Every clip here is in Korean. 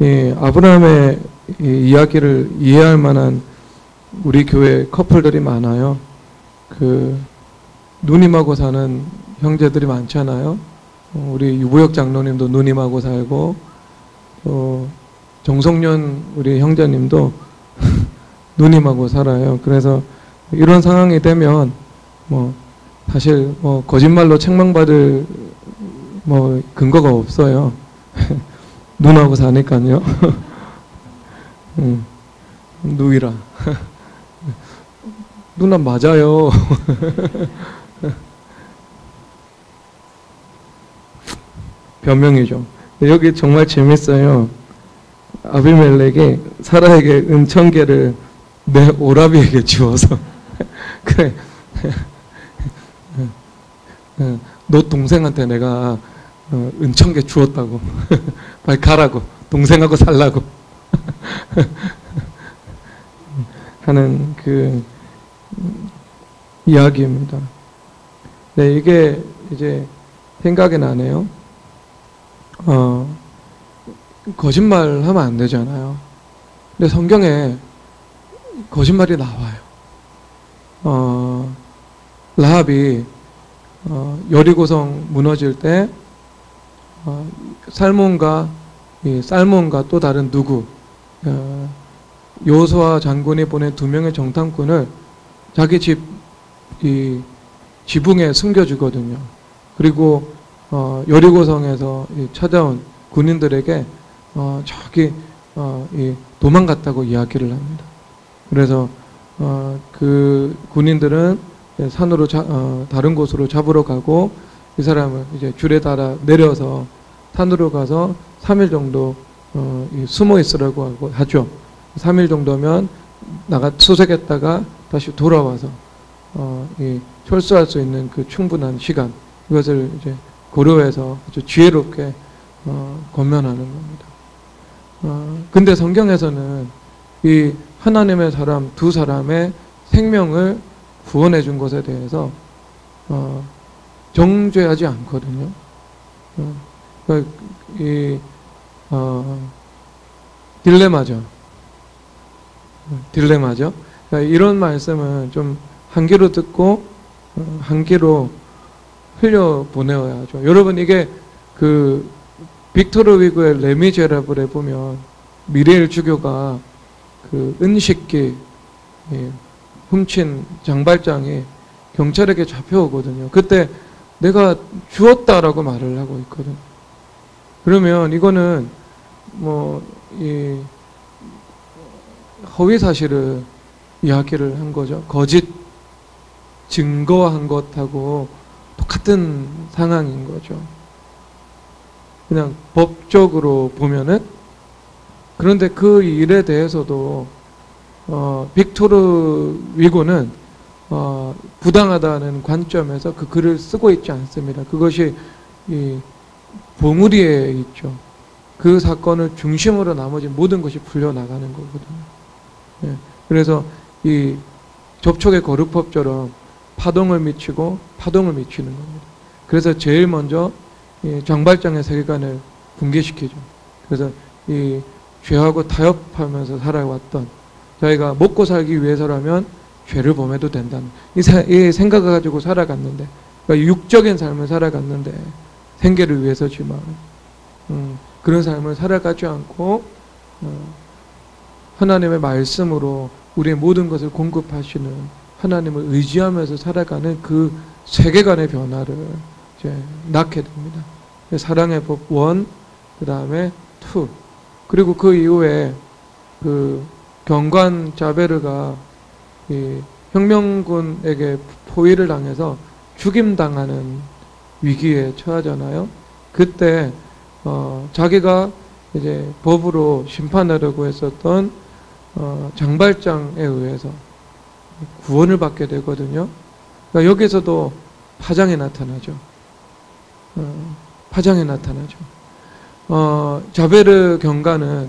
이 아브라함의 이 이야기를 이해할 만한 우리 교회 커플들이 많아요. 그 누님하고 사는 형제들이 많잖아요. 우리 유부혁 장로님도 누님하고 살고, 또 정성년 우리 형제님도 누님하고 살아요. 그래서 이런 상황이 되면 뭐 사실 뭐 거짓말로 책망받을 뭐 근거가 없어요. 누나하고 사니까요. 누이라. 누나 맞아요. 변명이죠. 여기 정말 재밌어요. 아비멜렉이 사라에게 은천계를 내 오라비에게 주어서 그래, 너 동생한테 내가 은천계 주었다고. 빨리 가라고. 동생하고 살라고. 하는 그 이야기입니다. 네, 이게 이제 생각이 나네요. 거짓말 하면 안 되잖아요. 근데 성경에 거짓말이 나와요. 라합이 여리고성 무너질 때 살몬과 또 다른 누구 여호수아 장군이 보낸 2명의 정탐꾼을 자기 집 지붕에 숨겨주거든요. 그리고 여리고성에서 찾아온 군인들에게 저기 도망갔다고 이야기를 합니다. 그래서 그 군인들은 산으로 다른 곳으로 잡으러 가고, 이 사람을 이제 줄에 달아 내려서 산으로 가서 3일 정도 숨어 있으라고 하죠. 3일 정도면 수색했다가 다시 돌아와서 철수할 수 있는 그 충분한 시간, 이것을 이제 고려해서 아주 지혜롭게 권면하는 겁니다. 근데 성경에서는 이 하나님의 사람 두 사람의 생명을 구원해 준 것에 대해서 정죄하지 않거든요. 딜레마죠. 그러니까 이런 말씀은 좀 한 귀로 듣고 한 귀로 흘려 보내야죠. 여러분, 이게 그 빅토르 위그의 레미제라블에 보면 미레일 주교가 그 은식기 훔친 장발장이 경찰에게 잡혀오거든요. 그때 내가 주었다라고 말을 하고 있거든. 그러면 이거는 뭐 이 허위 사실을 이야기를 한 거죠. 거짓 증거한 것하고 똑같은 상황인 거죠. 그냥 법적으로 보면은. 그런데 그 일에 대해서도 빅토르 위고는 부당하다는 관점에서 그 글을 쓰고 있지 않습니다. 그것이 이 봉우리에 있죠. 그 사건을 중심으로 나머지 모든 것이 풀려나가는 거거든요. 예. 그래서 이 접촉의 거룩법처럼 파동을 미치고 파동을 미치는 겁니다. 그래서 제일 먼저 이 장발장의 세계관을 붕괴시키죠. 그래서 이 죄하고 타협하면서 살아왔던, 자기가 먹고 살기 위해서라면 죄를 범해도 된다는 이 생각을 가지고 살아갔는데, 그러니까 육적인 삶을 살아갔는데 생계를 위해서지만 그런 삶을 살아가지 않고 하나님의 말씀으로 우리의 모든 것을 공급하시는 하나님을 의지하면서 살아가는 그 세계관의 변화를 이제 낳게 됩니다. 사랑의 법 1, 그 다음에 2, 그리고 그 이후에 그 경관 자베르가 이 혁명군에게 포위를 당해서 죽임당하는 위기에 처하잖아요. 그때 자기가 이제 법으로 심판하려고 했었던 장발장에 의해서 구원을 받게 되거든요. 그러니까 여기서도 파장이 나타나죠. 자베르 경관은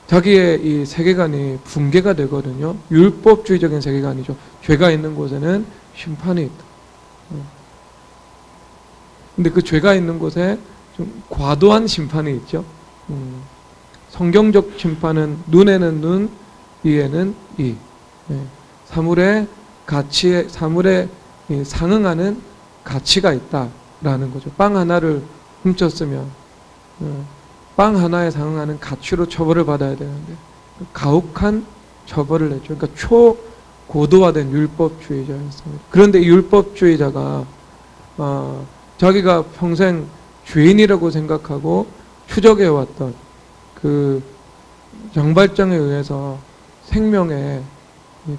자기의 이 세계관이 붕괴가 되거든요. 율법주의적인 세계관이죠. 죄가 있는 곳에는 심판이 있다. 근데 그 죄가 있는 곳에 좀 과도한 심판이 있죠. 성경적 심판은 눈에는 눈, 이에는 이. 예. 사물의 가치에, 사물에 상응하는 가치가 있다라는 거죠. 빵 하나를 훔쳤으면 빵 하나에 상응하는 가치로 처벌을 받아야 되는데 가혹한 처벌을 했죠. 그러니까 초고도화된 율법주의자였습니다. 그런데 이 율법주의자가 자기가 평생 죄인이라고 생각하고 추적해왔던 그 장발장에 의해서 생명의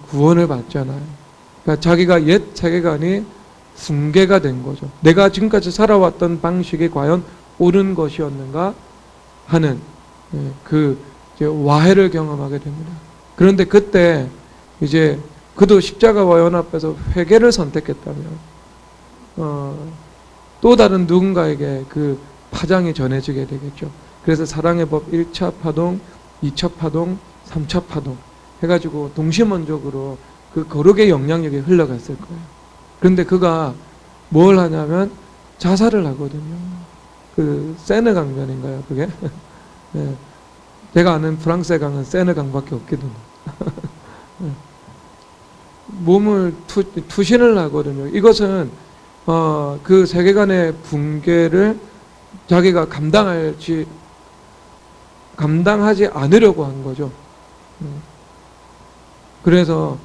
구원을 받잖아요. 그러니까 자기가 옛 세계관이 붕괴가 된 거죠. 내가 지금까지 살아왔던 방식이 과연 옳은 것이었는가 하는 그 와해를 경험하게 됩니다. 그런데 그때 이제 그도 십자가와 연합해서 회개를 선택했다면 또 다른 누군가에게 그 파장이 전해지게 되겠죠. 그래서 사랑의 법 1차 파동, 2차 파동, 3차 파동 해가지고 동시mon적으로 그 거룩의 영향력이 흘러갔을 거예요. 그런데 그가 뭘 하냐면 자살을 하거든요. 그 세느 강변인가요, 그게? 네. 제가 아는 프랑스의 강은 세느 강밖에 없거든요. 몸을 투신을 하거든요. 이것은 그 세계관의 붕괴를 자기가 감당하지 않으려고 한 거죠. 그래서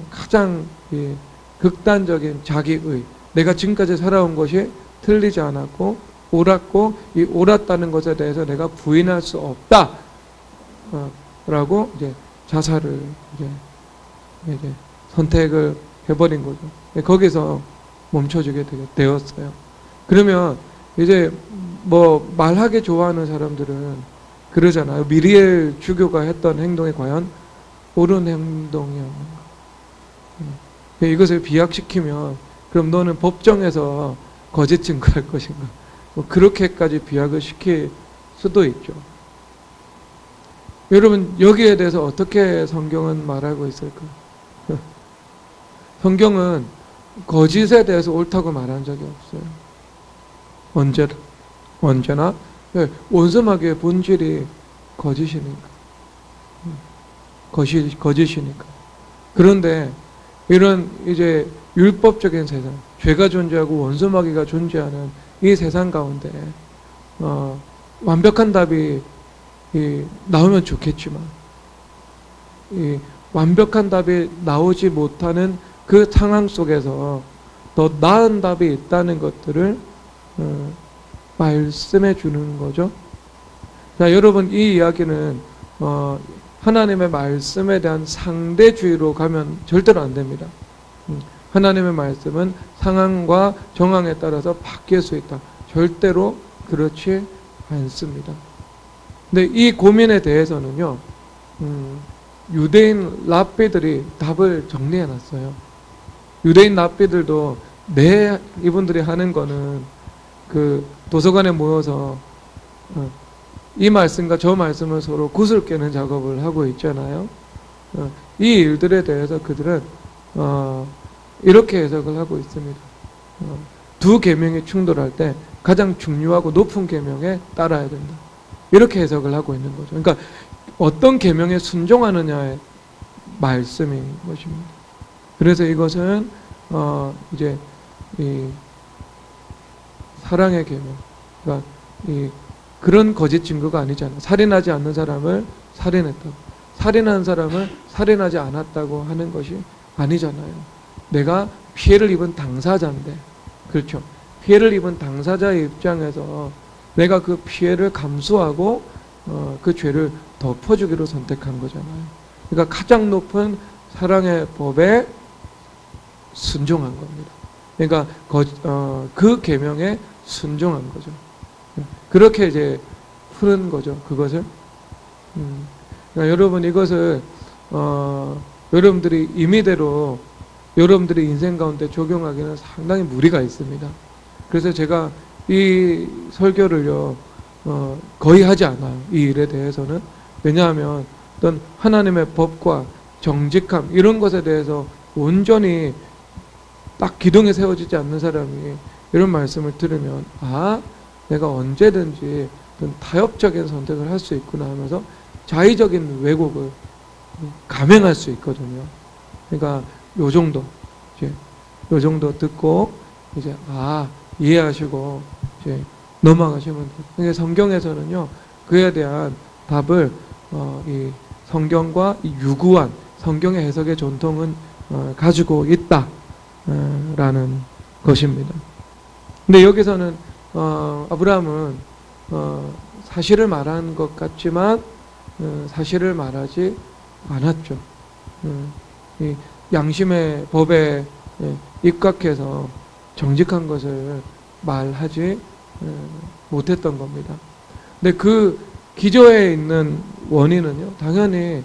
가장 극단적인 자기의, 내가 지금까지 살아온 것이 틀리지 않았고 옳았고 이 옳았다는 것에 대해서 내가 부인할 수 없다 라고 이제 자살을 이제 선택을 해버린 거죠. 거기서 멈춰주게 되었어요. 그러면 이제 뭐 말하기 좋아하는 사람들은 그러잖아요. 미리엘 주교가 했던 행동이 과연 옳은 행동이었는가. 이것을 비약시키면 그럼 너는 법정에서 거짓 증거할 것인가. 뭐 그렇게까지 비약을 시킬 수도 있죠. 여러분 여기에 대해서 어떻게 성경은 말하고 있을까? 성경은 거짓에 대해서 옳다고 말한 적이 없어요. 언제나 원수마귀의 본질이 거짓이니까. 거짓이니까. 그런데 이런 이제 율법적인 세상, 죄가 존재하고 원수마귀가 존재하는 이 세상 가운데 완벽한 답이 나오면 좋겠지만 이 완벽한 답이 나오지 못하는 그 상황 속에서 더 나은 답이 있다는 것들을 말씀해 주는 거죠. 자, 여러분 이 이야기는 하나님의 말씀에 대한 상대주의로 가면 절대로 안 됩니다. 하나님의 말씀은 상황과 정황에 따라서 바뀔 수 있다. 절대로 그렇지 않습니다. 근데 이 고민에 대해서는요, 유대인 랍비들이 답을 정리해 놨어요. 유대인 랍비들도 이분들이 하는 거는 그 도서관에 모여서 이 말씀과 저 말씀을 서로 굿을 깨는 작업을 하고 있잖아요. 이 일들에 대해서 그들은 이렇게 해석을 하고 있습니다. 두 계명이 충돌할 때 가장 중요하고 높은 계명에 따라야 된다. 이렇게 해석을 하고 있는 거죠. 그러니까 어떤 계명에 순종하느냐의 말씀인 것입니다. 그래서 이것은 이제 이 사랑의 계명, 그러니까 그런 거짓 증거가 아니잖아요. 살인하지 않는 사람을 살인했다고, 살인한 사람을 살인하지 않았다고 하는 것이 아니잖아요. 내가 피해를 입은 당사자인데, 그렇죠. 피해를 입은 당사자의 입장에서 내가 그 피해를 감수하고 그 죄를 덮어주기로 선택한 거잖아요. 그러니까 가장 높은 사랑의 법에 순종한 겁니다. 그러니까 그 계명에 순종한 거죠. 그렇게 이제 푸는 거죠. 그것을. 그러니까 여러분 이것을 여러분들이 임의대로 여러분들의 인생 가운데 적용하기는 상당히 무리가 있습니다. 그래서 제가 이 설교를요 거의 하지 않아요. 이 일에 대해서는. 왜냐하면 어떤 하나님의 법과 정직함 이런 것에 대해서 온전히 딱 기둥에 세워지지 않는 사람이 이런 말씀을 들으면 내가 언제든지 어떤 타협적인 선택을 할 수 있구나 하면서 자의적인 왜곡을 감행할 수 있거든요. 그러니까 요 정도 이제 요 정도 듣고 이제 이해하시고 이제 넘어가시면 돼요. 그러니까 성경에서는요 그에 대한 답을 이 성경과 이 유구한 성경의 해석의 전통은 가지고 있다라는 것입니다. 근데 여기서는 아브라함은 사실을 말한 것 같지만 사실을 말하지 않았죠. 이 양심의 법에 입각해서 정직한 것을 말하지 못했던 겁니다. 근데 그 기저에 있는 원인은요, 당연히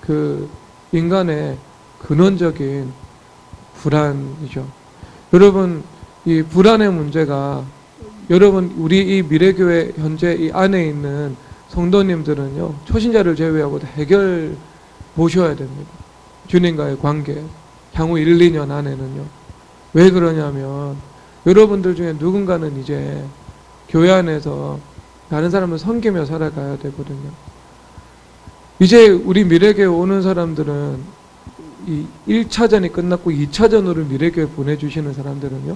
그 인간의 근원적인 불안이죠. 여러분, 이 불안의 문제가 여러분 우리 이 미래교회 현재 이 안에 있는 성도님들은요, 초신자를 제외하고 해결 보셔야 됩니다. 주님과의 관계, 향후 1, 2년 안에는요. 왜 그러냐면 여러분들 중에 누군가는 이제 교회 안에서 다른 사람을 섬기며 살아가야 되거든요. 이제 우리 미래교회 오는 사람들은 이 1차전이 끝났고 2차전으로 미래교회 보내주시는 사람들은요.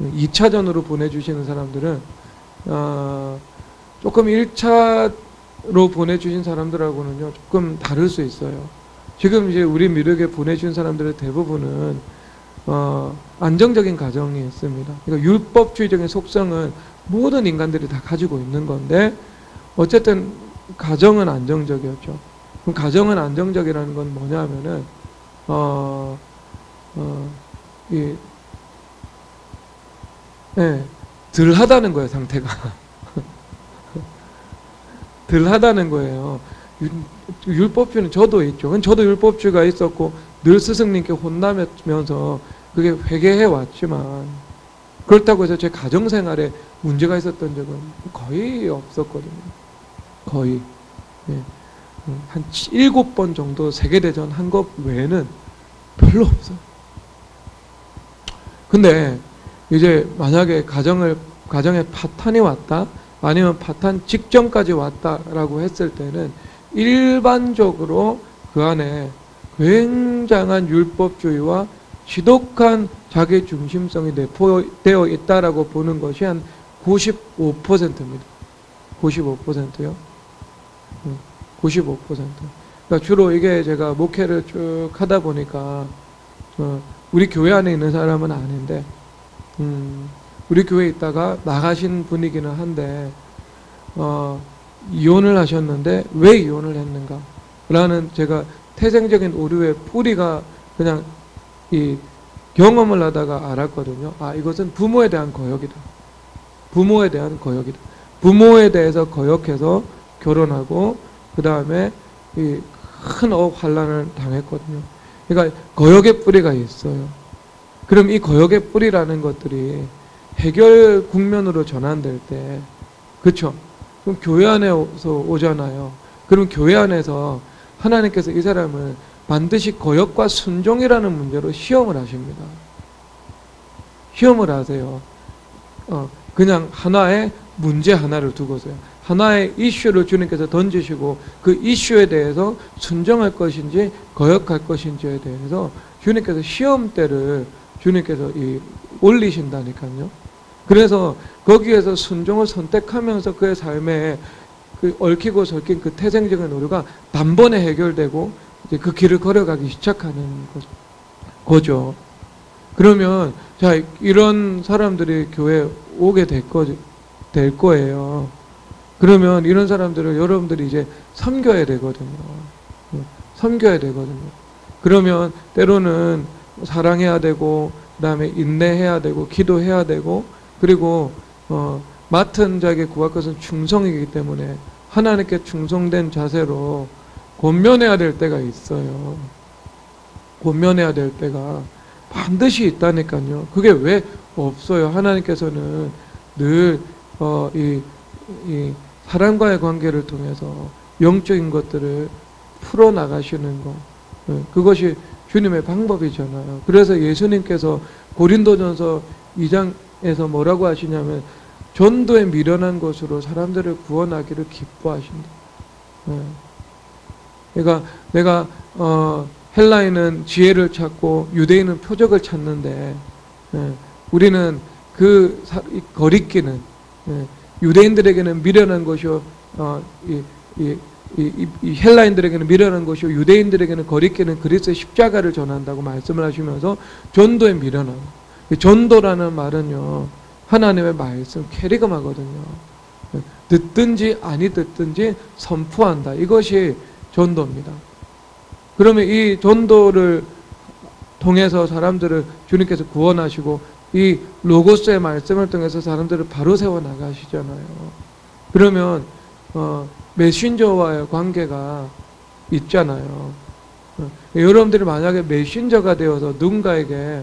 2차전으로 보내주시는 사람들은 조금 1차로 보내주신 사람들하고는요. 조금 다를 수 있어요. 지금 이제 우리 미래교회 보내주신 사람들의 대부분은 안정적인 가정이 있습니다. 그러니까 율법주의적인 속성은 모든 인간들이 다 가지고 있는 건데 어쨌든 가정은 안정적이었죠. 그럼 가정은 안정적이라는 건 뭐냐면은 덜하다는 거예요, 상태가. 덜하다는 거예요. 율법주의는 저도 있죠. 저도 율법주의가 있었고 늘 스승님께 혼나면서 그게 회개해 왔지만 그렇다고 해서 제 가정생활에 문제가 있었던 적은 거의 없었거든요. 거의. 한 7번 정도 세계대전 한 것 외에는 별로 없어요. 근데 이제 만약에 가정에 파탄이 왔다, 아니면 파탄 직전까지 왔다라고 했을 때는 일반적으로 그 안에 굉장한 율법주의와 지독한 자기 중심성이 내포되어 있다라고 보는 것이 한 95%입니다. 95%요. 95%. 그러니까 주로 이게 제가 목회를 쭉 하다 보니까 우리 교회 안에 있는 사람은 아닌데 우리 교회에 있다가 나가신 분이기는 한데 이혼을 하셨는데 왜 이혼을 했는가? 라는 제가 태생적인 오류의 뿌리가 그냥 이 경험을 하다가 알았거든요. 이것은 부모에 대한 거역이다. 부모에 대한 거역이다. 부모에 대해서 거역해서 결혼하고 그 다음에 이 큰 환란을 당했거든요. 그러니까 거역의 뿌리가 있어요. 그럼 이 거역의 뿌리라는 것들이 해결 국면으로 전환될 때, 그렇죠? 그럼 교회 안에서 오잖아요. 그럼 교회 안에서 하나님께서 이 사람을 반드시 거역과 순종이라는 문제로 시험을 하십니다. 시험을 하세요. 그냥 하나의 문제 하나를 두고서요. 하나의 이슈를 주님께서 던지시고 그 이슈에 대해서 순종할 것인지 거역할 것인지에 대해서 주님께서 시험대를 주님께서 올리신다니까요. 그래서 거기에서 순종을 선택하면서 그의 삶에 그 얽히고 설킨 그 태생적인 오류가 단번에 해결되고 이제 그 길을 걸어가기 시작하는 거죠. 그러면 자, 이런 사람들이 교회에 오게 될 거예요. 그러면 이런 사람들을 여러분들이 이제 섬겨야 되거든요. 섬겨야 되거든요. 그러면 때로는 사랑해야 되고 그 다음에 인내해야 되고 기도해야 되고 그리고 맡은 자에게 구할 것은 충성이기 때문에 하나님께 충성된 자세로 권면해야 될 때가 있어요. 권면해야 될 때가 반드시 있다니까요. 그게 왜 없어요? 하나님께서는 늘 이 사람과의 관계를 통해서 영적인 것들을 풀어나가시는 것, 그것이 주님의 방법이잖아요. 그래서 예수님께서 고린도전서 2장에서 뭐라고 하시냐면 전도에 미련한 것으로 사람들을 구원하기를 기뻐하신다. 예. 그러니까 내가 헬라인은 지혜를 찾고 유대인은 표적을 찾는데, 예. 우리는 그 거리끼는, 예. 유대인들에게는 미련한 것이요, 이 헬라인들에게는 미련한 것이요 유대인들에게는 거리끼는 그리스도의 십자가를 전한다고 말씀을 하시면서 전도에 미련함. 전도라는 말은요, 하나님의 말씀 캐리그마거든요. 듣든지 아니 듣든지 선포한다. 이것이 전도입니다. 그러면 이 전도를 통해서 사람들을 주님께서 구원하시고 이 로고스의 말씀을 통해서 사람들을 바로 세워 나가시잖아요. 그러면 메신저와의 관계가 있잖아요. 여러분들이 만약에 메신저가 되어서 누군가에게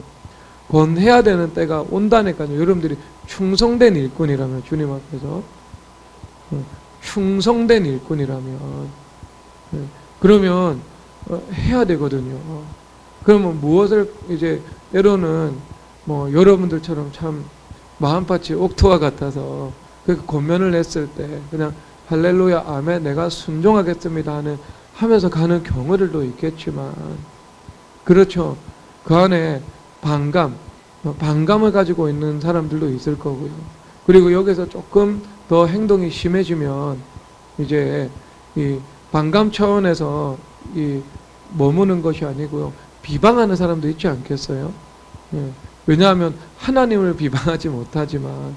권해야 되는 때가 온다니까요. 여러분들이 충성된 일꾼이라면, 주님 앞에서 충성된 일꾼이라면, 그러면 해야 되거든요. 그러면 무엇을 이제 때로는 뭐 여러분들처럼 참 마음밭이 옥토와 같아서 그 권면을 했을 때 그냥 할렐루야 아멘 내가 순종하겠습니다 하면서 가는 경우들도 있겠지만, 그렇죠. 그 안에 반감을 가지고 있는 사람들도 있을 거고요. 그리고 여기서 조금 더 행동이 심해지면 이제 이 반감 차원에서 이 머무는 것이 아니고요, 비방하는 사람도 있지 않겠어요? 예. 왜냐하면 하나님을 비방하지 못하지만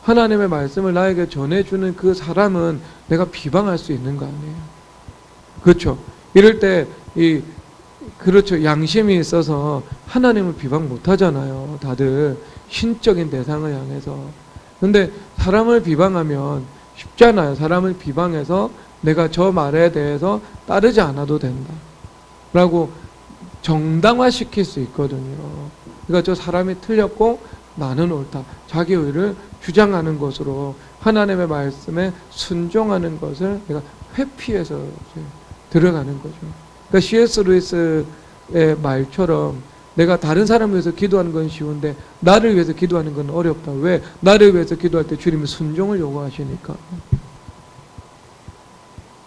하나님의 말씀을 나에게 전해주는 그 사람은 내가 비방할 수 있는 거 아니에요. 그렇죠. 이럴 때 그렇죠. 양심이 있어서 하나님을 비방 못 하잖아요. 다들 신적인 대상을 향해서. 근데 사람을 비방하면 쉽잖아요. 사람을 비방해서 내가 저 말에 대해서 따르지 않아도 된다 라고 정당화시킬 수 있거든요. 그러니까 저 사람이 틀렸고 나는 옳다, 자기 의를 주장하는 것으로 하나님의 말씀에 순종하는 것을 내가 회피해서 들어가는 거죠. 그러니까 C.S. 루이스의 말처럼 내가 다른 사람을 위해서 기도하는 건 쉬운데 나를 위해서 기도하는 건 어렵다. 왜? 나를 위해서 기도할 때 주님이 순종을 요구하시니까.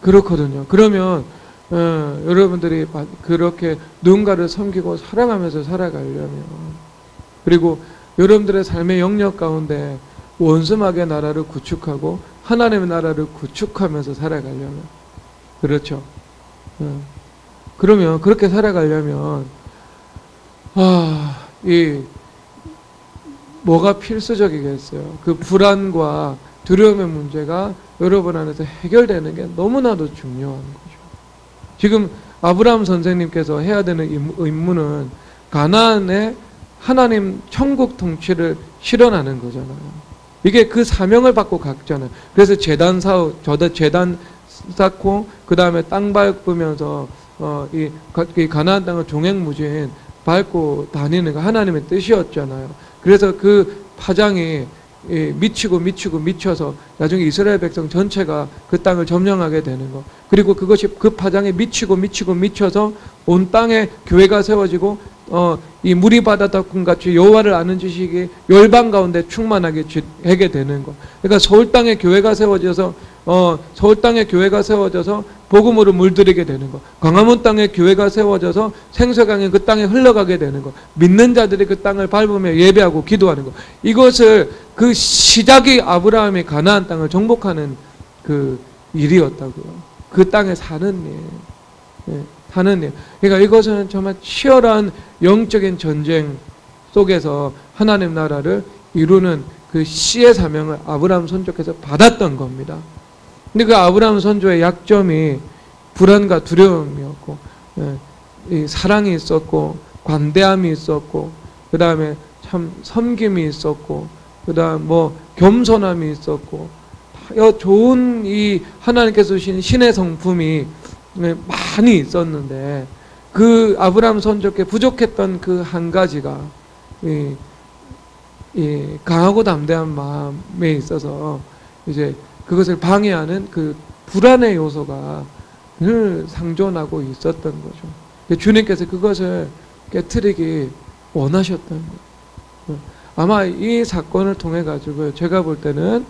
그렇거든요. 그러면 여러분들이 그렇게 누군가를 섬기고 사랑하면서 살아가려면, 그리고 여러분들의 삶의 영역 가운데 원수막의 나라를 구축하고 하나님의 나라를 구축하면서 살아가려면, 그렇죠. 그러면 그렇게 살아가려면 뭐가 필수적이겠어요? 그 불안과 두려움의 문제가 여러분 안에서 해결되는 게 너무나도 중요한 거죠. 지금 아브라함 선생님께서 해야 되는 임무는 가나안에 하나님 천국 통치를 실현하는 거잖아요. 이게 그 사명을 받고 갔잖아요. 그래서 재단 쌓고 그 다음에 땅 밟으면서 이 가나안 땅을 종횡무진 밟고 다니는 거 하나님의 뜻이었잖아요. 그래서 그 파장이 미쳐서 나중에 이스라엘 백성 전체가 그 땅을 점령하게 되는 거. 그리고 그것이 그 파장에 미쳐서 온 땅에 교회가 세워지고 이 물이 바다다꿈 같이 여호와를 아는 지식이 열방 가운데 충만하게 하게 되는 거. 그러니까 서울 땅에 교회가 세워져서 복음으로 물들이게 되는 거. 광화문 땅에 교회가 세워져서 생수강이 그 땅에 흘러가게 되는 거. 믿는 자들이 그 땅을 밟으며 예배하고 기도하는 거. 이것을 그 시작이 아브라함이 가나안 땅을 정복하는 그 일이었다고요. 그 땅에 사는 일. 예, 사는 일. 그러니까 이것은 정말 치열한 영적인 전쟁 속에서 하나님 나라를 이루는 그 씨의 사명을 아브라함 선조께서 받았던 겁니다. 근데 그 아브라함 선조의 약점이 불안과 두려움이었고, 이 사랑이 있었고, 관대함이 있었고, 그 다음에 참 섬김이 있었고, 그 다음 겸손함이 있었고, 좋은 이 하나님께서 주신 신의 성품이 많이 있었는데, 그 아브라함 선조께 부족했던 그 한 가지가 강하고 담대한 마음에 있어서 이제 그것을 방해하는 그 불안의 요소가 늘 상존하고 있었던 거죠. 주님께서 그것을 깨트리기 원하셨던 거예요. 아마 이 사건을 통해 가지고요, 제가 볼 때는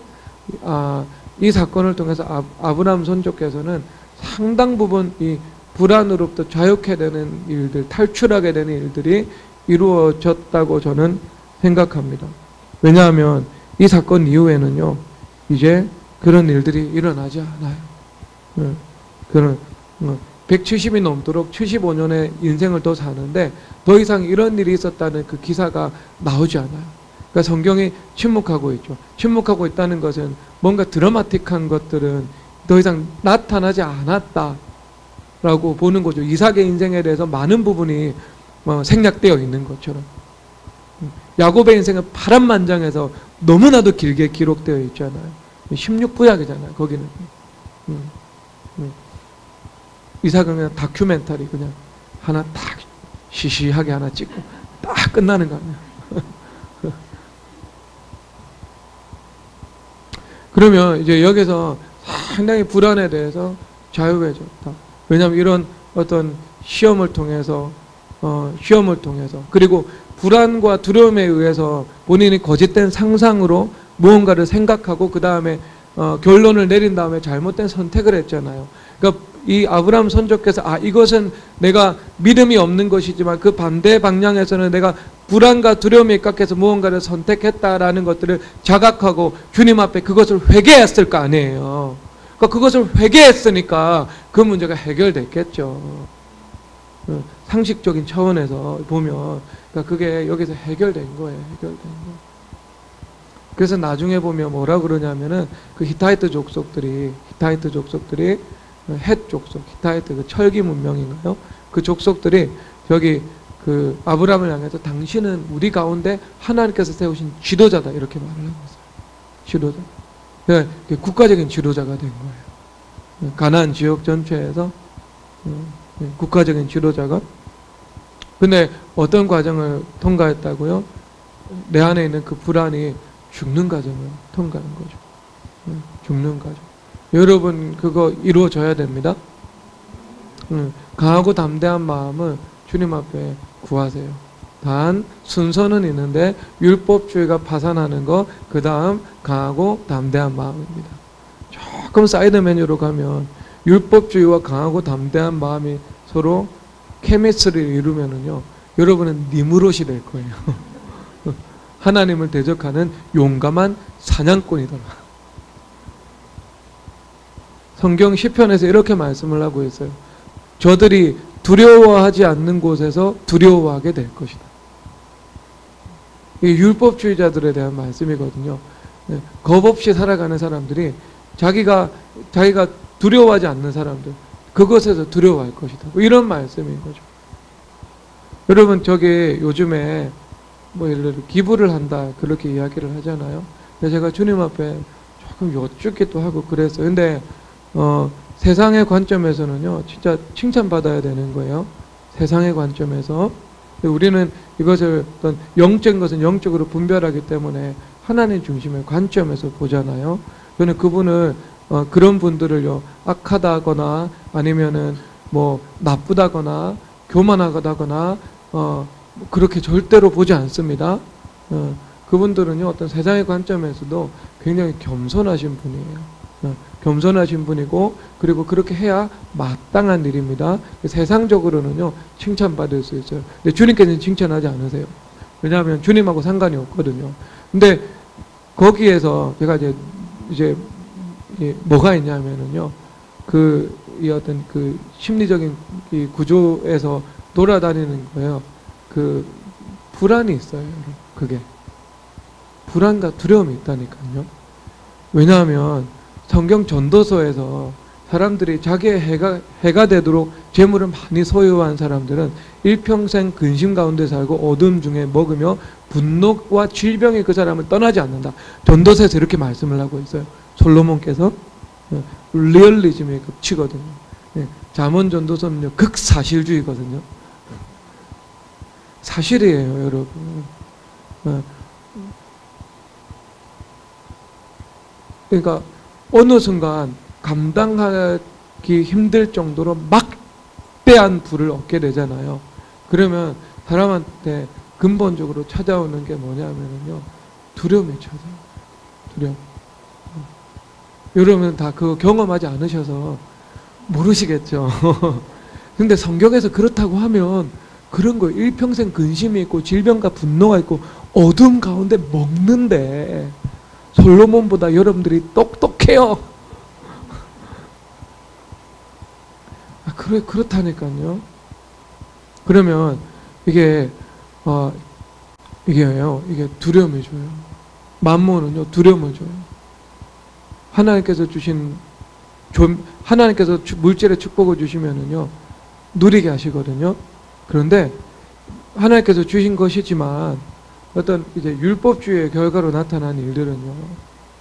이 사건을 통해서 아브라함 선조께서는 상당 부분 이 불안으로부터 자유케 되는 일들, 탈출하게 되는 일들이 이루어졌다고 저는 생각합니다. 왜냐하면 이 사건 이후에는요, 이제 그런 일들이 일어나지 않아요. 그런 170이 넘도록 75년의 인생을 더 사는데 더 이상 이런 일이 있었다는 그 기사가 나오지 않아요. 그러니까 성경이 침묵하고 있죠. 침묵하고 있다는 것은 뭔가 드라마틱한 것들은 더 이상 나타나지 않았다라고 보는 거죠. 이삭의 인생에 대해서 많은 부분이 생략되어 있는 것처럼. 야곱의 인생은 파란만장해서 너무나도 길게 기록되어 있잖아요. 16부작이잖아요. 거기는. 이삭은 그냥 다큐멘터리 그냥 하나 딱 시시하게 하나 찍고 딱 끝나는 거 아니에요. 그러면 이제 여기서 상당히 불안에 대해서 자유해졌다. 왜냐하면 이런 어떤 시험을 통해서 그리고 불안과 두려움에 의해서 본인이 거짓된 상상으로 무언가를 생각하고 그 다음에 결론을 내린 다음에 잘못된 선택을 했잖아요. 그러니까 이 아브라함 선조께서 이것은 내가 믿음이 없는 것이지만 그 반대 방향에서는 내가 불안과 두려움에 입각해서 무언가를 선택했다라는 것들을 자각하고 주님 앞에 그것을 회개했을 거 아니에요. 그러니까 그것을 회개했으니까 그 문제가 해결됐겠죠. 상식적인 차원에서 보면 그러니까 그게 여기서 해결된 거예요. 해결된 거. 그래서 나중에 보면 뭐라 그러냐면은 그 히타이트 족속들이 헷 족속, 히타이트 그 철기 문명인가요? 그 족속들이 저기 그 아브라함을 향해서 당신은 우리 가운데 하나님께서 세우신 지도자다 이렇게 말을 하고 있어요. 지도자. 그러니까 국가적인 지도자가 된 거예요. 가나안 지역 전체에서 국가적인 지도자가. 근데 어떤 과정을 통과했다고요? 내 안에 있는 그 불안이 죽는 과정을 통과하는 거죠. 죽는 과정. 여러분 그거 이루어져야 됩니다. 강하고 담대한 마음을 주님 앞에 구하세요. 단 순서는 있는데 율법주의가 파산하는 거, 그 다음 강하고 담대한 마음입니다. 조금 사이드 메뉴로 가면 율법주의와 강하고 담대한 마음이 서로 케미스트리를 이루면은요, 여러분은 니무롯이 될 거예요. 하나님을 대적하는 용감한 사냥꾼이더라. 성경 시편에서 이렇게 말씀을 하고 있어요. 저들이 두려워하지 않는 곳에서 두려워하게 될 것이다. 이게 율법주의자들에 대한 말씀이거든요. 겁 없이 살아가는 사람들이 자기가 두려워하지 않는 사람들, 그것에서 두려워할 것이다. 뭐 이런 말씀인 거죠. 여러분 저기 요즘에 뭐 예를 들어 기부를 한다 그렇게 이야기를 하잖아요. 근데 제가 주님 앞에 조금 여쭙기도 하고 그랬어요. 근데 세상의 관점에서는요, 진짜 칭찬받아야 되는 거예요. 세상의 관점에서. 우리는 이것을 어떤 영적인 것은 영적으로 분별하기 때문에 하나님 중심의 관점에서 보잖아요. 저는 그분을, 그런 분들을요, 악하다거나 아니면은 뭐 나쁘다거나 교만하다거나, 그렇게 절대로 보지 않습니다. 그분들은요, 어떤 세상의 관점에서도 굉장히 겸손하신 분이에요. 겸손하신 분이고, 그리고 그렇게 해야 마땅한 일입니다. 세상적으로는요, 칭찬받을 수 있어요. 근데 주님께서는 칭찬하지 않으세요. 왜냐하면 주님하고 상관이 없거든요. 근데 거기에서 제가 이제 뭐가 있냐면은요, 이 어떤 그 심리적인 이 구조에서 돌아다니는 거예요. 그 불안이 있어요. 그게. 불안과 두려움이 있다니까요. 왜냐하면 성경 전도서에서 사람들이 자기의 해가 되도록 재물을 많이 소유한 사람들은 일평생 근심 가운데 살고 어둠 중에 먹으며 분노와 질병이 그 사람을 떠나지 않는다. 전도서에서 이렇게 말씀을 하고 있어요. 솔로몬께서. 리얼리즘의 극치거든요. 잠언 전도서는요, 극사실주의거든요. 사실이에요, 여러분. 그러니까 어느 순간 감당하기 힘들 정도로 막대한 부를 얻게 되잖아요. 그러면 사람한테 근본적으로 찾아오는 게 뭐냐면요, 두려움이 찾아요. 두려움. 여러분 다 그거 경험하지 않으셔서 모르시겠죠. 근데 성경에서 그렇다고 하면 그런 거 일평생 근심이 있고 질병과 분노가 있고 어둠 가운데 먹는데 솔로몬보다 여러분들이 똑똑해요. 그렇다니까요. 그러면 이게 이게 두려움을 줘요. 만몬은요 두려움을 줘요. 하나님께서 주신 하나님께서 물질의 축복을 주시면은요 누리게 하시거든요. 그런데 하나님께서 주신 것이지만 어떤 이제 율법주의의 결과로 나타난 일들은요,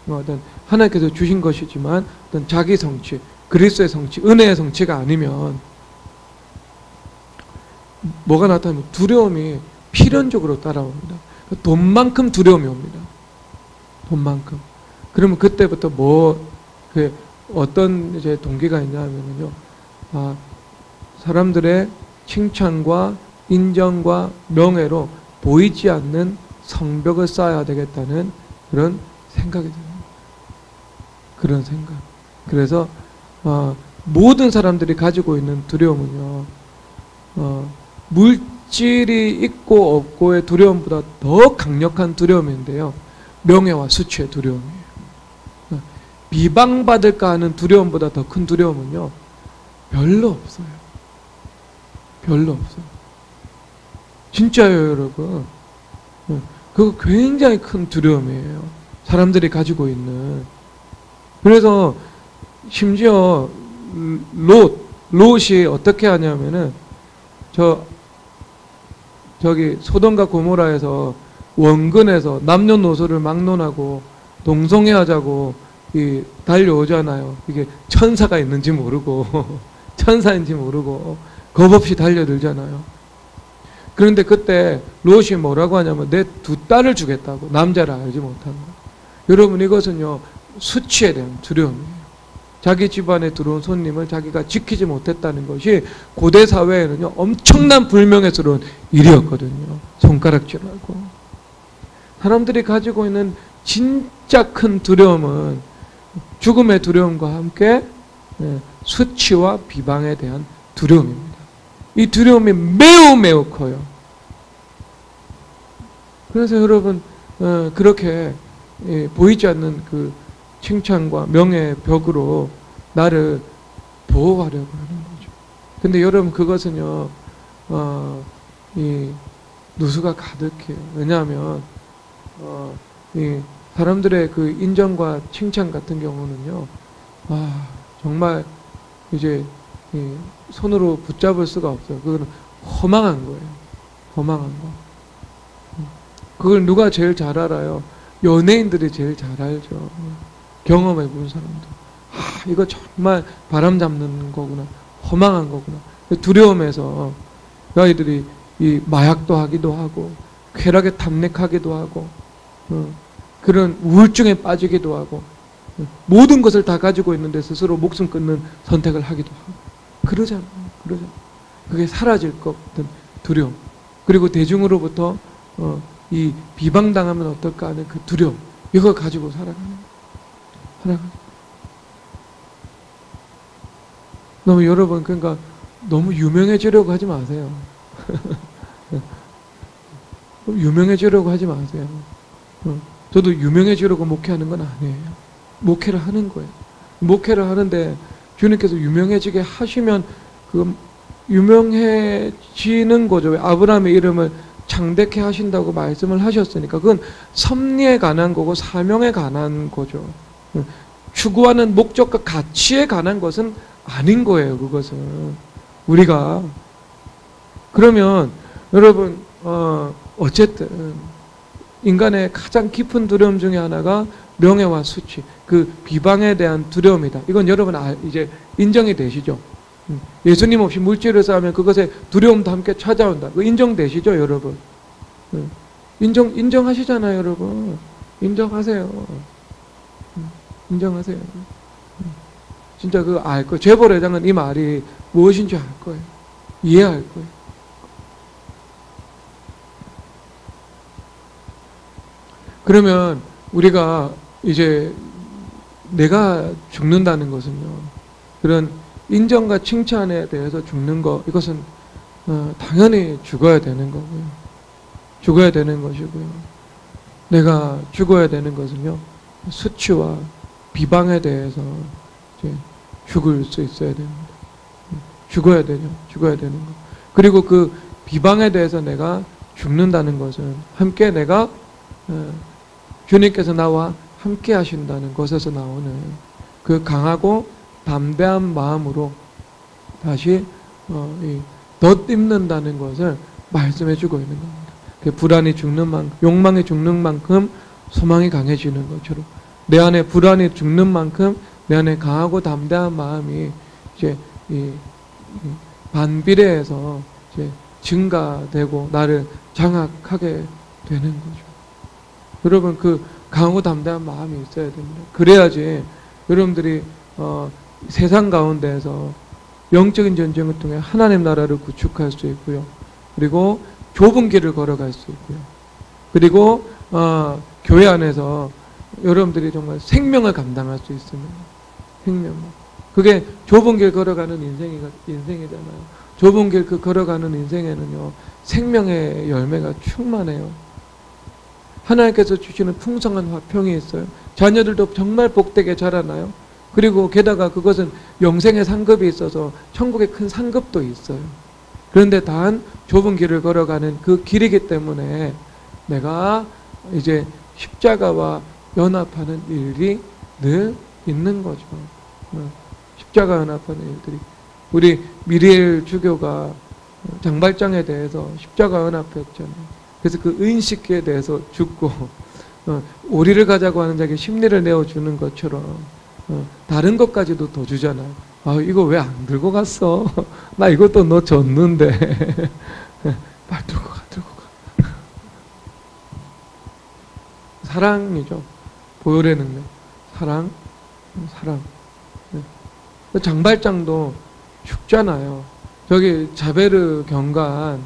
어떤 하나님께서 주신 것이지만 어떤 자기 성취, 그리스도의 성취, 은혜의 성취가 아니면 뭐가 나타나면 두려움이 필연적으로 따라옵니다. 돈만큼 두려움이 옵니다. 돈만큼. 그러면 그때부터 어떤 이제 동기가 있냐 하면요, 사람들의 칭찬과 인정과 명예로 보이지 않는 성벽을 쌓아야 되겠다는 그런 생각이 듭니다. 그런 생각. 그래서 모든 사람들이 가지고 있는 두려움은요, 물질이 있고 없고의 두려움보다 더 강력한 두려움인데요, 명예와 수치의 두려움이에요. 비방받을까 하는 두려움보다 더 큰 두려움은요 별로 없어요. 별로 없어요. 진짜요, 여러분. 그거 굉장히 큰 두려움이에요. 사람들이 가지고 있는. 그래서 심지어 롯이 어떻게 하냐면은 저기 소돔과 고모라에서 원근에서 남녀노소를 막론하고 동성애하자고 달려오잖아요. 이게 천사가 있는지 모르고 천사인지 모르고 겁없이 달려들잖아요. 그런데 그때 롯이 뭐라고 하냐면 내 두 딸을 주겠다고, 남자를 알지 못한 거. 여러분 이것은요 수치에 대한 두려움이에요. 자기 집안에 들어온 손님을 자기가 지키지 못했다는 것이 고대 사회에는요 엄청난 불명예스러운 일이었거든요. 손가락질하고. 사람들이 가지고 있는 진짜 큰 두려움은 죽음의 두려움과 함께 수치와 비방에 대한 두려움입니다. 이 두려움이 매우 매우 커요. 그래서 여러분 그렇게 보이지 않는 그 칭찬과 명예의 벽으로 나를 보호하려고 하는 거죠. 근데 여러분 그것은요 이 누수가 가득해요. 왜냐하면 이 사람들의 그 인정과 칭찬 같은 경우는요, 정말 이제 손으로 붙잡을 수가 없어요. 그거는 허망한 거예요. 허망한 거. 그걸 누가 제일 잘 알아요? 연예인들이 제일 잘 알죠. 경험해 본 사람들. 이거 정말 바람 잡는 거구나. 허망한 거구나. 두려움에서 아이들이 이 마약도 하기도 하고, 쾌락에 탐닉하기도 하고, 그런 우울증에 빠지기도 하고, 모든 것을 다 가지고 있는데 스스로 목숨 끊는 선택을 하기도 하고, 그러잖아요. 그게 사라질 것 같은 두려움. 그리고 대중으로부터 이 비방당하면 어떨까 하는 그 두려움. 이거 가지고 살아가는 거예요. 너무 여러분, 그러니까 너무 유명해지려고 하지 마세요. 유명해지려고 하지 마세요. 저도 유명해지려고 목회하는 건 아니에요. 목회를 하는 거예요. 목회를 하는데 주님께서 유명해지게 하시면 그 유명해지는 거죠. 아브라함의 이름을 창대케 하신다고 말씀을 하셨으니까 그건 섭리에 관한 거고 사명에 관한 거죠. 추구하는 목적과 가치에 관한 것은 아닌 거예요. 그것은 우리가. 그러면 여러분 어쨌든 인간의 가장 깊은 두려움 중에 하나가 명예와 수치, 그 비방에 대한 두려움이다. 이건 여러분 이제 인정이 되시죠? 예수님 없이 물질을 쌓으면 그것에 두려움도 함께 찾아온다. 그 인정되시죠, 여러분? 인정하시잖아요, 여러분. 인정하세요. 인정하세요. 진짜 그거 알 거예요. 재벌 회장은 이 말이 무엇인지 알 거예요. 이해할 거예요. 그러면 우리가 이제 내가 죽는다는 것은요, 그런 인정과 칭찬에 대해서 죽는 것, 이것은 당연히 죽어야 되는 거고요. 죽어야 되는 것이고요. 내가 죽어야 되는 것은요, 수치와 비방에 대해서 이제 죽을 수 있어야 됩니다. 죽어야 되죠. 죽어야 되는 것. 그리고 그 비방에 대해서 내가 죽는다는 것은 함께 내가 주님께서 나와 함께 하신다는 것에서 나오는 그 강하고 담대한 마음으로 다시 덧입는다는 것을 말씀해 주고 있는 겁니다. 그 불안이 죽는 만큼, 욕망이 죽는 만큼 소망이 강해지는 것처럼 내 안에 불안이 죽는 만큼 내 안에 강하고 담대한 마음이 이제 이 반비례해서 이제 증가되고 나를 장악하게 되는 거죠. 여러분, 그 강하고 담대한 마음이 있어야 됩니다. 그래야지 여러분들이 세상 가운데에서 영적인 전쟁을 통해 하나님 나라를 구축할 수 있고요. 그리고 좁은 길을 걸어갈 수 있고요. 그리고 교회 안에서 여러분들이 정말 생명을 감당할 수 있습니다. 생명. 그게 좁은 길 걸어가는 인생이잖아요. 좁은 길 걸어가는 인생에는요, 생명의 열매가 충만해요. 하나님께서 주시는 풍성한 화평이 있어요. 자녀들도 정말 복되게 자라나요. 그리고 게다가 그것은 영생의 상급이 있어서 천국의 큰 상급도 있어요. 그런데 단 좁은 길을 걸어가는 그 길이기 때문에 내가 이제 십자가와 연합하는 일이 늘 있는 거죠. 십자가 연합하는 일들이. 우리 미리엘 주교가 장발장에 대해서 십자가 연합했잖아요. 그래서 그 의인식에 대해서 죽고 오리를 가자고 하는 자에게 심리를 내어주는 것처럼 다른 것까지도 더 주잖아요. 아, 이거 왜 안 들고 갔어? 나 이것도 너 줬는데. 빨리 들고 가, 들고 가. 사랑이죠. 보혈의 능력. 사랑. 장발장도 죽잖아요. 저기 자베르 경관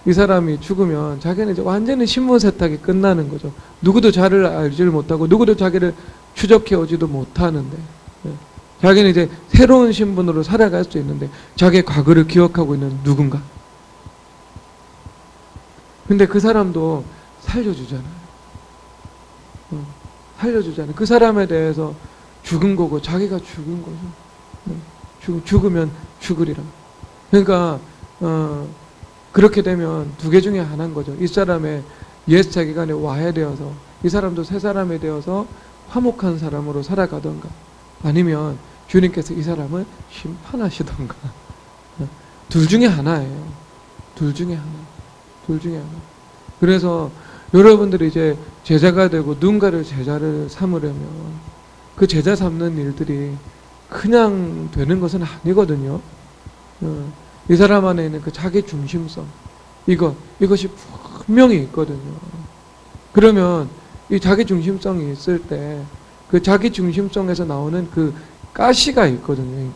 이 사람이 죽으면 자기는 이제 완전히 신분 세탁이 끝나는 거죠. 누구도 자를 알지를 못하고 누구도 자기를 추적해 오지도 못하는데 자기는 이제 새로운 신분으로 살아갈 수 있는데 자기의 과거를 기억하고 있는 누군가. 근데 그 사람도 살려주잖아요. 살려주잖아요. 그 사람에 대해서 죽은 거고 자기가 죽은 거죠. 죽으면 죽으리라. 그러니까 그렇게 되면 두 개 중에 하나인 거죠. 이 사람의 옛 세계관에 와해되어서 이 사람도 새 사람이 되어서 화목한 사람으로 살아가던가 아니면 주님께서 이 사람을 심판하시던가. 둘 중에 하나예요. 둘 중에 하나. 그래서 여러분들이 이제 제자가 되고 누군가를 제자를 삼으려면 그 제자 삼는 일들이 그냥 되는 것은 아니거든요. 이 사람 안에 있는 그 자기 중심성, 이것이 분명히 있거든요. 그러면 이 자기 중심성이 있을 때 그 자기 중심성에서 나오는 그 가시가 있거든요.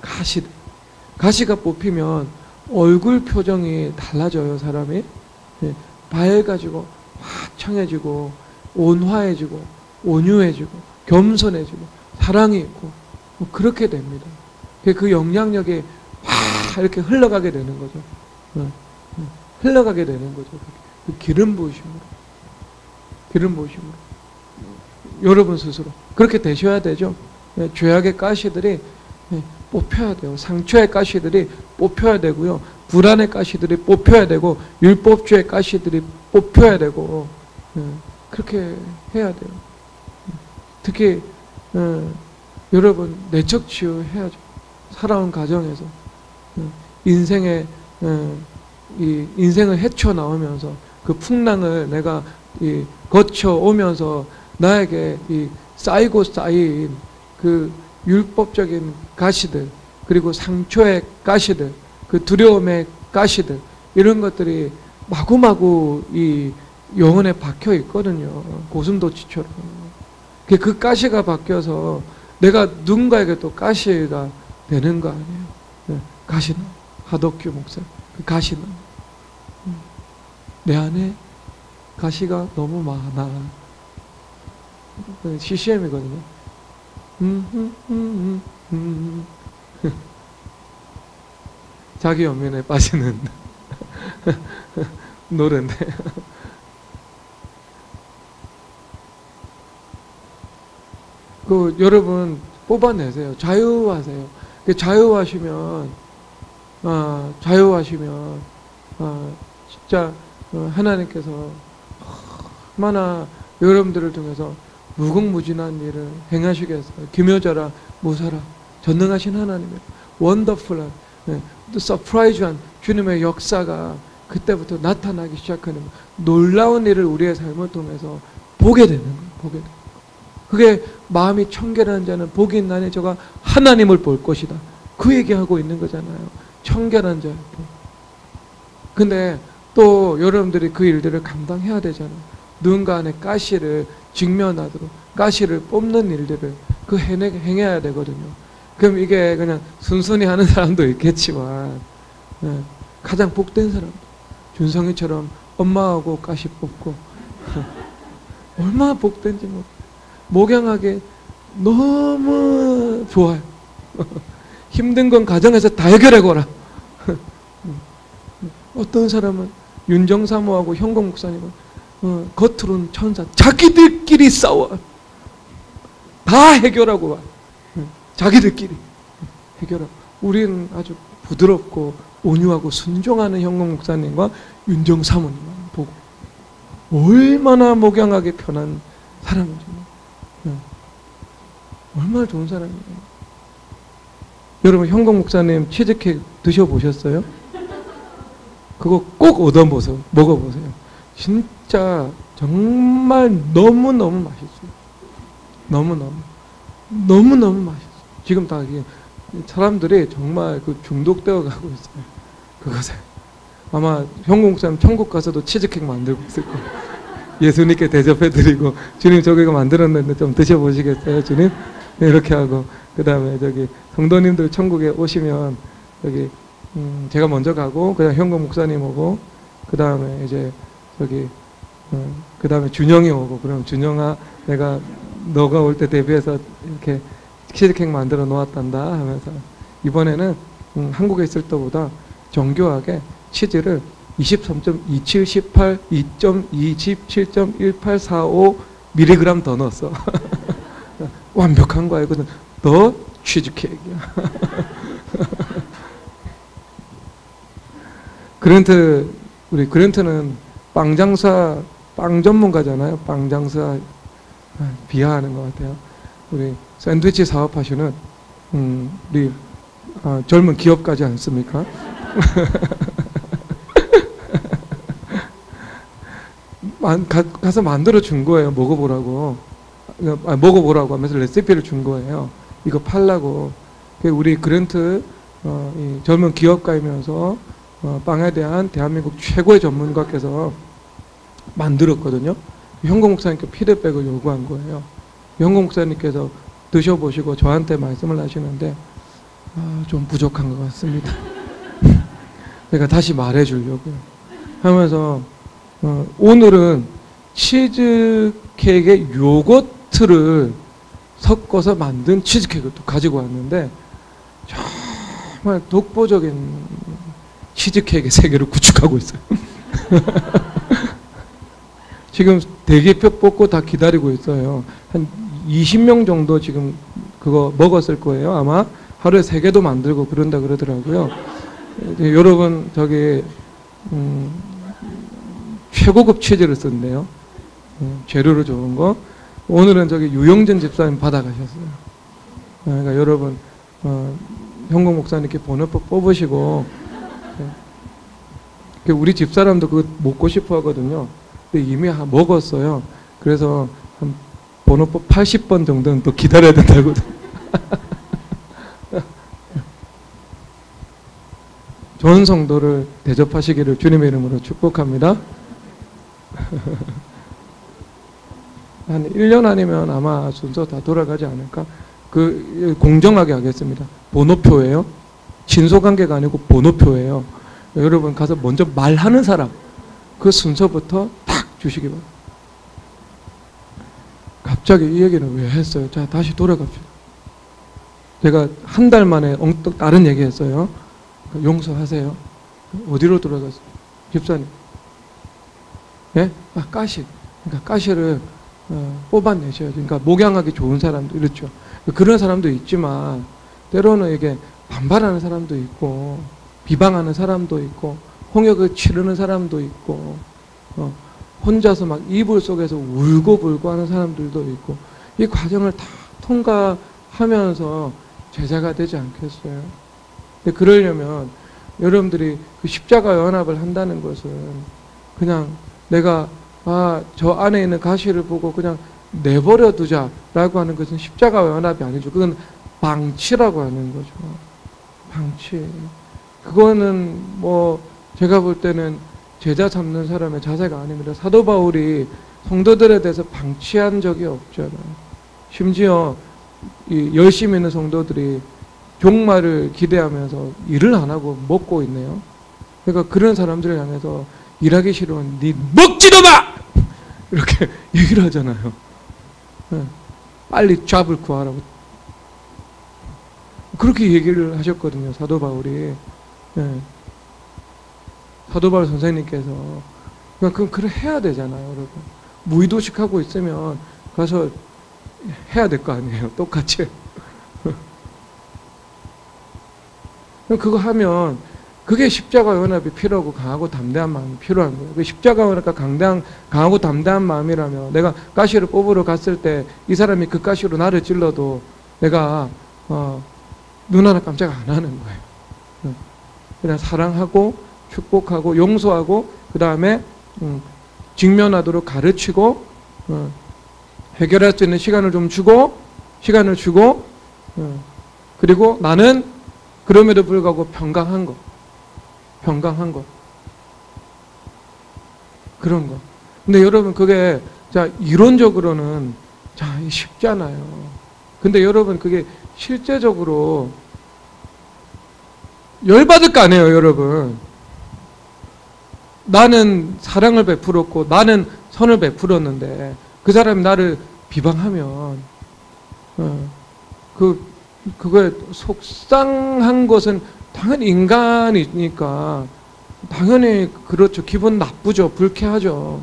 가시가 뽑히면 얼굴 표정이 달라져요, 사람이. 밝아지고 화창해지고 온화해지고 온유해지고 겸손해지고 사랑이 있고 그렇게 됩니다. 그 영향력이 이렇게 흘러가게 되는 거죠. 흘러가게 되는 거죠. 그 기름 부으심으로. 여러분 스스로 그렇게 되셔야 되죠. 죄악의 가시들이 뽑혀야 돼요. 상처의 가시들이 뽑혀야 되고요. 불안의 가시들이 뽑혀야 되고 율법주의 가시들이 뽑혀야 되고 그렇게 해야 돼요. 특히 여러분 내적 치유해야죠. 살아온 가정에서 인생의 이 인생을 헤쳐나오면서 그 풍랑을 내가 거쳐오면서 나에게 이 쌓이고 쌓인 그 율법적인 가시들 그리고 상처의 가시들 그 두려움의 가시들 이런 것들이 마구마구 이 영혼에 박혀 있거든요. 고슴도치처럼. 그 가시가 바뀌어서 내가 누군가에게 또 가시가 되는 거 아니에요. 하덕규 목사 그 가시는 내 안에 가시가 너무 많아. CCM이거든요. 자기 연민에 빠지는 노래인데 그 여러분 뽑아내세요. 자유하세요. 자유하시면 진짜 하나님께서 얼마나 여러분들을 통해서 무궁무진한 일을 행하시겠어요. 기묘자라 무사라 전능하신 하나님이에요. 원더풀한 서프라이즈한 주님의 역사가 그때부터 나타나기 시작하는 놀라운 일을 우리의 삶을 통해서 보게 되는 거예요. 보게 되는 거예요. 그게 마음이 청결한 자는 복이 있나니 저가 하나님을 볼 것이다. 그 얘기하고 있는 거잖아요. 청결한 자. 근데 또 여러분들이 그 일들을 감당해야 되잖아요. 누군가 안에 가시를 직면하도록 가시를 뽑는 일들을 행해야 되거든요. 그럼 이게 그냥 순순히 하는 사람도 있겠지만 가장 복된 사람 준성이처럼 엄마하고 가시 뽑고 얼마나 복된지 목양하게 너무 좋아요. 힘든 건 가정에서 다 해결해거라. 어떤 사람은 윤정사모하고 현공 목사님은 겉으로는 천사, 자기들끼리 싸워. 다 해결하고 와. 자기들끼리 해결하고. 우리는 아주 부드럽고 온유하고 순종하는 현공 목사님과 윤정사모님만 보고 얼마나 목양하게 편한 사람인지. 얼마나 좋은 사람이에요. 여러분 현공 목사님 치즈케이크 드셔보셨어요? 그거 꼭 얻어보세요. 먹어보세요. 진짜 정말 너무너무 맛있어요. 너무너무 맛있어요. 지금 다 사람들이 정말 그 중독되어 가고 있어요. 그것에. 아마 현공 목사님 천국 가서도 치즈케이크 만들고 있을 거예요. 예수님께 대접해드리고 주님 저거 이거 만들었는데 좀 드셔보시겠어요 주님? 네, 이렇게 하고 그 다음에 저기 성도님들 천국에 오시면 여기 제가 먼저 가고 그다음 현공 목사님 오고 그 다음에 이제 저기 그 다음에 준영이 오고 그럼 준영아 내가 너가 올 때 대비해서 이렇게 치즈케이크 만들어 놓았단다 하면서 이번에는 한국에 있을 때보다 정교하게 치즈를 23.2718, 2.27.1845mg 더 넣었어. 완벽한 거야. 이거는 더 치즈케이크야. 우리 그랜트는 빵 전문가잖아요. 빵 장사 비하하는 것 같아요. 우리 샌드위치 사업하시는 우리 젊은 기업가지 않습니까? 가서 만들어 준 거예요. 먹어보라고 하면서 레시피를 준 거예요. 이거 팔라고. 우리 그랜트 이 젊은 기업가이면서 빵에 대한 대한민국 최고의 전문가께서 만들었거든요. 현공 목사님께 피드백을 요구한 거예요. 현공 목사님께서 드셔보시고 저한테 말씀을 하시는데 좀 부족한 것 같습니다. 제가 다시 말해주려고요. 하면서 오늘은 치즈케이크에 요거트를 섞어서 만든 치즈케이크를 또 가지고 왔는데 정말 독보적인 치즈케이크의 세계를 구축하고 있어요. 지금 대기표 뽑고 다 기다리고 있어요. 한 20명 정도 지금 그거 먹었을 거예요. 아마 하루에 3개도 만들고 그런다 그러더라고요. 여러분 저기 최고급 치즈를 쓴대요. 재료로 좋은 거. 오늘은 저기 유영진 집사님 받아가셨어요. 그러니까 여러분 현공 목사님께 번호표 뽑으시고 우리 집사람도 그거 먹고 싶어 하거든요. 근데 이미 먹었어요. 그래서 한 번호표 80번 정도는 또 기다려야 된다고. 좋은 성도를 대접하시기를 주님의 이름으로 축복합니다. 한 1년 아니면 아마 순서 다 돌아가지 않을까? 공정하게 하겠습니다. 번호표예요. 친소관계가 아니고 번호표예요. 여러분 가서 먼저 말하는 사람 그 순서부터 딱 주시기 바랍니다. 갑자기 이 얘기는 왜 했어요? 자, 다시 돌아갑시다. 제가 한 달 만에 엉뚱 다른 얘기 했어요. 용서하세요. 어디로 돌아갔어요? 집사님. 예? 아, 가시. 그러니까 가시를 뽑아내셔야죠. 그러니까 목양하기 좋은 사람도 이렇죠. 그런 사람도 있지만 때로는 이게 반발하는 사람도 있고 비방하는 사람도 있고 홍역을 치르는 사람도 있고 혼자서 막 이불 속에서 울고불고 하는 사람들도 있고 이 과정을 다 통과하면서 제자가 되지 않겠어요? 근데 그러려면 여러분들이 그 십자가 연합을 한다는 것은 그냥 내가 저 안에 있는 가시를 보고 그냥 내버려 두자라고 하는 것은 십자가 연합이 아니죠. 그건 방치라고 하는 거죠. 방치. 그거는 뭐 제가 볼 때는 제자 삼는 사람의 자세가 아닙니다. 사도 바울이 성도들에 대해서 방치한 적이 없잖아요. 심지어 이 열심히 있는 성도들이 종말을 기대하면서 일을 안 하고 먹고 있네요. 그러니까 그런 사람들을 향해서 일하기 싫으면 네 먹지도 마! 이렇게 얘기를 하잖아요. 빨리 잡을 구하라고. 그렇게 얘기를 하셨거든요. 사도 바울이. 사도 바울 선생님께서. 그럼 그래 해야 되잖아요, 여러분. 무의도식하고 있으면 가서 해야 될 거 아니에요. 똑같이. 그거 하면 그게 십자가 연합이 필요하고 강하고 담대한 마음이 필요한 거예요. 그 십자가 연합과 강하고 담대한 마음이라면 내가 가시를 뽑으러 갔을 때 이 사람이 그 가시로 나를 찔러도 내가 눈 하나 깜짝 안 하는 거예요. 그냥 사랑하고 축복하고 용서하고 그 다음에 직면하도록 가르치고 해결할 수 있는 시간을 좀 주고 그리고 나는 그럼에도 불구하고 평강한 거 그런 거. 근데 여러분 그게 자 이론적으로는 자 쉽잖아요. 근데 여러분 그게 실제적으로 열받을 거 아니에요, 여러분. 나는 사랑을 베풀었고 나는 선을 베풀었는데 그 사람이 나를 비방하면 그거에 속상한 것은 당연히 인간이니까 당연히 그렇죠. 기분 나쁘죠. 불쾌하죠.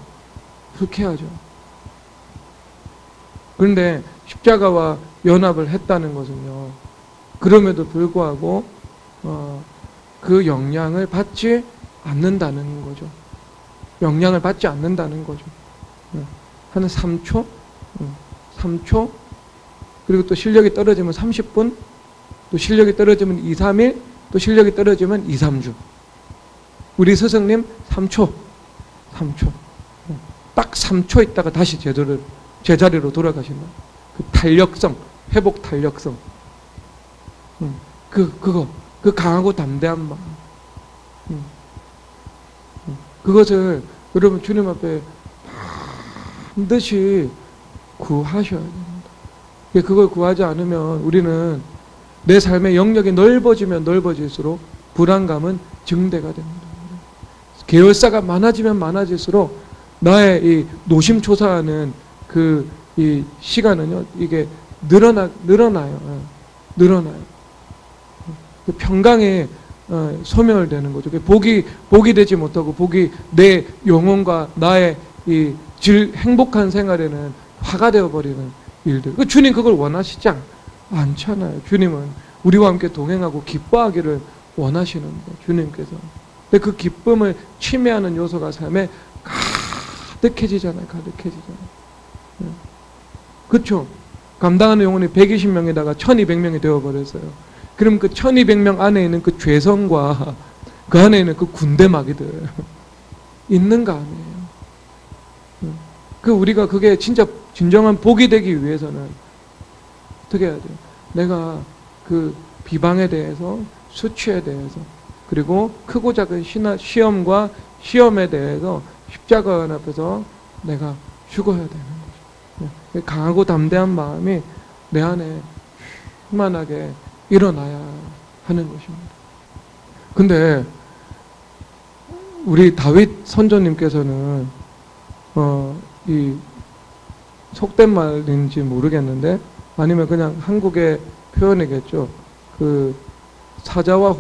그런데 십자가와 연합을 했다는 것은요. 그럼에도 불구하고 그 영향을 받지 않는다는 거죠. 영향을 받지 않는다는 거죠. 한 3초? 3초? 그리고 또 실력이 떨어지면 30분? 또 실력이 떨어지면 2, 3일? 또 실력이 떨어지면 2, 3주. 우리 스승님 3초. 딱 3초 있다가 다시 제자리로 돌아가신다. 그 탄력성, 회복 탄력성. 그 강하고 담대한 마음. 그것을 여러분 주님 앞에 반드시 구하셔야 됩니다. 그걸 구하지 않으면 우리는 내 삶의 영역이 넓어지면 넓어질수록 불안감은 증대가 됩니다. 계열사가 많아지면 많아질수록 나의 이 노심초사하는 이 시간은요, 이게 늘어나요. 평강에 소멸되는 거죠. 복이 되지 못하고 내 영혼과 나의 행복한 생활에는 화가 되어버리는 일들. 주님 그걸 원하시지 않잖아요. 주님은 우리와 함께 동행하고 기뻐하기를 원하시는 거예요. 주님께서. 근데 그 기쁨을 침해하는 요소가 삶에 가득해지잖아요. 그렇죠? 감당하는 영혼이 120명에다가 1200명이 되어버렸어요. 그럼 그 1200명 안에 있는 그 죄성과 그 안에 있는 그 군대 마귀들 있는 거 아니에요. 우리가 그게 진짜 진정한 복이 되기 위해서는 어떻게 해야 돼요? 내가 그 비방에 대해서, 수치에 대해서, 그리고 크고 작은 시험과 시험에 대해서 십자가 앞에서 내가 죽어야 되는 거죠. 강하고 담대한 마음이 내 안에 충만하게 일어나야 하는 것입니다. 근데 우리 다윗 선조님께서는 이 속된 말인지 모르겠는데, 아니면 그냥 한국의 표현이겠죠. 그 사자와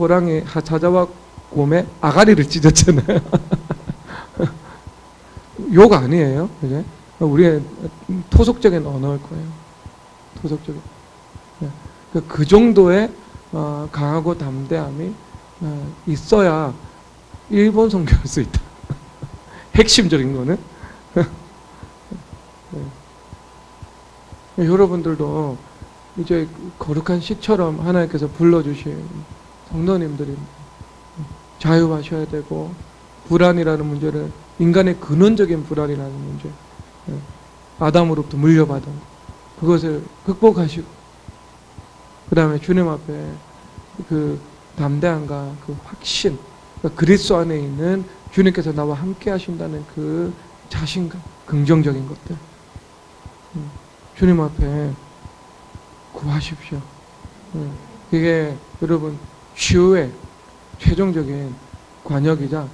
곰의 아가리를 찢었잖아요. 욕 아니에요, 그게? 우리의 토속적인 언어일 거예요. 토속적인. 그 정도의 강하고 담대함이 있어야 일본 선교할 수 있다. 핵심적인 거는. 여러분들도 이제 거룩한 시처럼 하나님께서 불러주신 성도님들이 자유하셔야 되고, 불안이라는 문제를, 인간의 근원적인 불안이라는 문제, 아담으로부터 물려받은 그것을 극복하시고, 그 다음에 주님 앞에 그 담대함과 그 확신, 그러니까 그리스도 안에 있는 주님께서 나와 함께 하신다는 그 자신감, 긍정적인 것들, 주님 앞에 구하십시오. 이게 여러분 치유의 최종적인 관역이자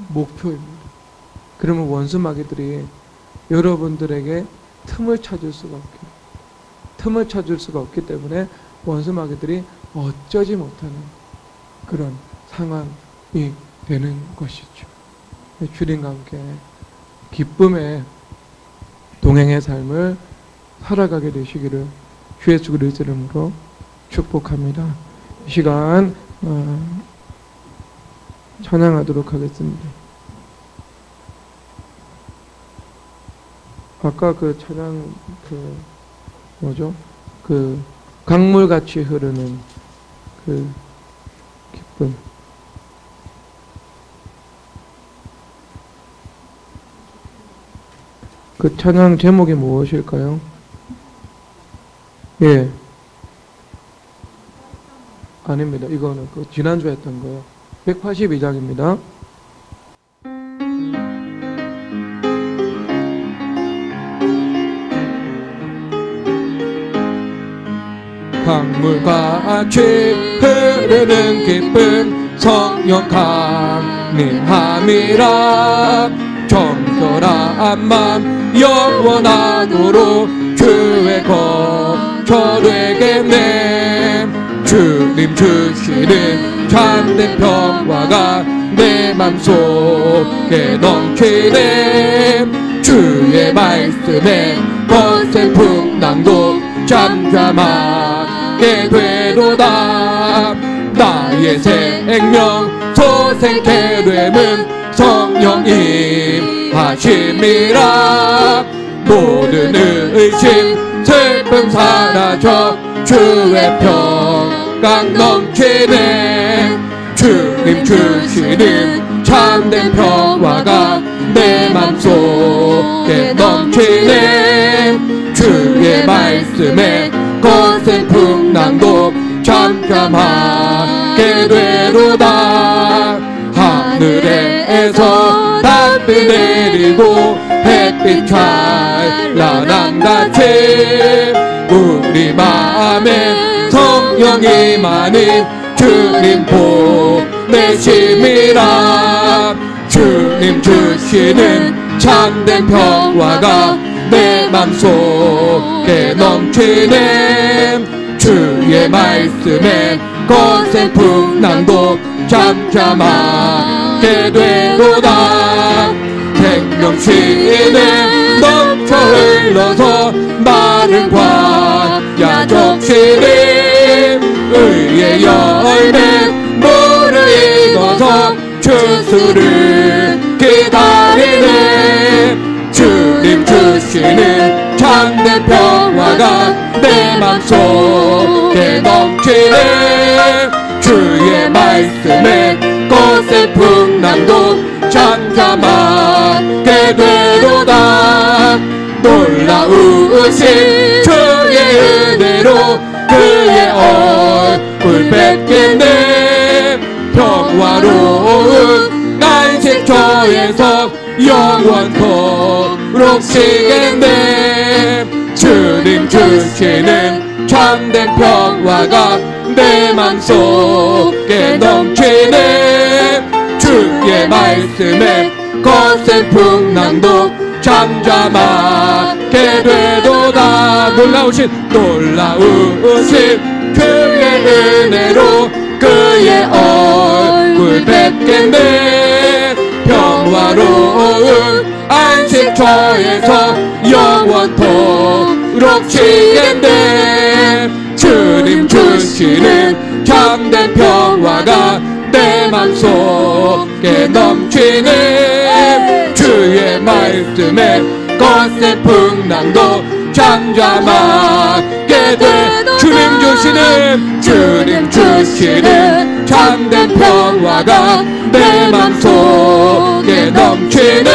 목표입니다. 그러면 원수 마귀들이 여러분들에게 틈을 찾을 수가 없기 때문에 원수 마귀들이 어쩌지 못하는 그런 상황이 되는 것이죠. 주님과 함께 기쁨의 동행의 삶을 살아가게 되시기를 주 예수 그리스도 이름으로 축복합니다. 이 시간 찬양하도록 하겠습니다. 아까 그 찬양 뭐죠? 그 강물같이 흐르는 그 기쁨. 그 찬양 제목이 무엇일까요? 예. 아닙니다. 이거는 그 지난주에 했던 거예요. 182장입니다. 강물같이 흐르는 기쁨 성령 강림함이라 정결한 맘 영원한으로 주의 거처 되겠네. 주님 주시는 참된 평화가 내 맘속에 넘치네. 주의 말씀에 거센 풍랑도 잠잠하게 되도다. 나의 생명 소생케 됨은 성령님 하심이라. 모든 의심 슬픔 사라져 주의 평강 넘치네. 주님 주시는 참된 평화가 내 맘속에 넘치네. 주의 말씀에 거센 풍랑도 잠잠하게 되도다. 하늘에서 달빛 내리고 햇빛 찬란함같이 우리 마음에 성령이 많은 주님 보내심이라. 주님 주시는 참된 평화가 내 맘속에 넘치네. 주의 말씀에 거센 풍랑도 잠잠하게 되도다. 생명신에 넘쳐 흘러서 마른 광야 적시니 의의 열매 물을 익어서 추수를 기다리네. 주님 주시는 참된 평화가 내 맘속에 넘치네. 주의 말씀에 거센 풍랑도 잠잠하게 되도다. 놀라우신 주의 은혜로 그의 얼굴 뵙겠네. 평화로운 안식처에서 영원토록 쉬겠네. 주님 주시는 참된 평화가 내 맘속에 넘치네. 주의 말씀에 거센 풍랑도 잠잠하게 되도다. 놀라우신 그의 은혜로 그의 얼굴 뵙겠네. 평화로운 안식처에서 영원토록 지겠네. 주님 주시는 참된 평화가 내 맘속에 넘치네. 주의 말씀에 거센 풍랑도 잠잠하게 돼. 주님 주시는 참된 평화가 내 맘속에 넘치네.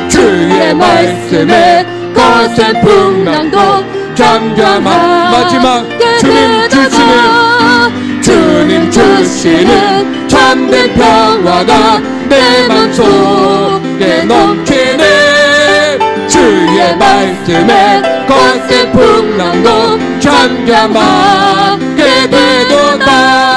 주의 말씀에 거센 풍랑도 잠잠하게 주님 주시는 참된 평화가 내 맘속에 넘치네. 주의 말씀에 거센 풍랑도 잠잠하게 되도다.